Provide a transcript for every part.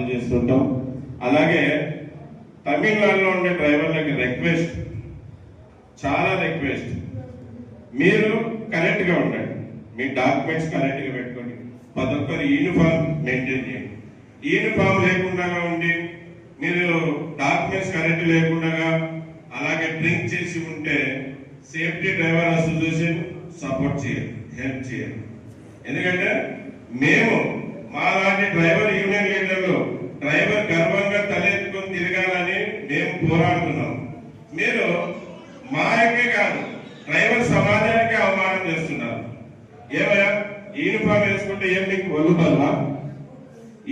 అందజేస్తుంటాం. అలాగే తమిళనాడులో ఉండే డ్రైవర్లకి రిక్వెస్ట్, చాలా రిక్వెస్ట్, మీరు కరెక్ట్ గా ఉండండి, మీ డాక్యుమెంట్స్ కరెక్ట్ గా పెట్టుకోండి, ప్రతి ఒక్కరు యూనిఫామ్ మెయింటైన్ చేయండి. యూనిఫామ్ లేకుండా ఉండి మీరు డాక్యుమెంట్స్ కరెక్ట్ లేకుండా అలాగే డ్రింక్ చేసి ఉంటే సేఫ్టీ డ్రైవర్ అసోసియేషన్ సపోర్ట్ చేయాలి, హెల్ప్ చేయాలి. ఎందుకంటే మేము మా లాంటి డ్రైవర్ యూనియన్ లీడర్లు డ్రైవర్ గర్వంగా తలెత్తుకొని తిరగాలని మేము పోరాడుతున్నాం. మీరు మాకే కాదు డ్రైవర్ సమాజానికి అవమానం చేస్తున్నారు. ఏమయ్యా యూనిఫామ్ వేసుకుంటే ఏం మీకు వల్లుబల్వా?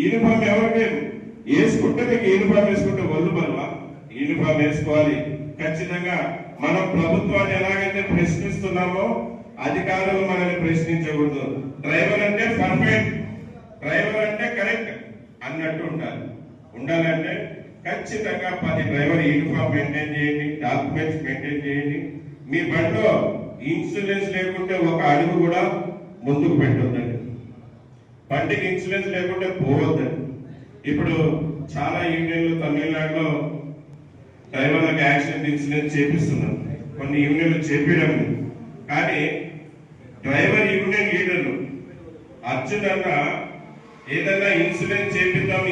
యూనిఫామ్ ఎవరు మేము వేసుకుంటే మీకు యూనిఫామ్ వేసుకుంటే వల్లుబల్వా? యూనిఫామ్ వేసుకోవాలి ఖచ్చితంగా. మనం ప్రభుత్వాన్ని ఎలాగైతే ప్రశ్నిస్తున్నామో అధికారులు మనల్ని ప్రశ్నించకూడదు. డ్రైవర్ అంటే పర్ఫెక్ట్, డ్రైవర్ అంటే కరెక్ట్ అన్నట్టు ఉండాలంటే ఖచ్చితంగా 10 డ్రైవర్ యూనిఫామ్ మెయింటైన్ చేయండి, డాక్యుమెంట్స్ మెయింటైన్ చేయండి. మీ బండిలో ఇన్సూరెన్స్ లేకుంటే ఒక అడుగు కూడా ముందుకు పెట్టొద్దండి. బండికి ఇన్సూరెన్స్ లేకుంటే పోవద్దండి. ఇప్పుడు చాలా యూనియన్లు తమిళనాడులో డ్రైవర్లకు యాక్సిడెంట్ ఇన్సూరెన్స్ చేపిస్తున్నారు, కొన్ని యూనియన్లు చేపించడం. కానీ డ్రైవర్ యూనియన్ లీడర్లు అర్జున్ అన్న ఏదైనా ఇన్సూరెన్స్ చేపిద్దాం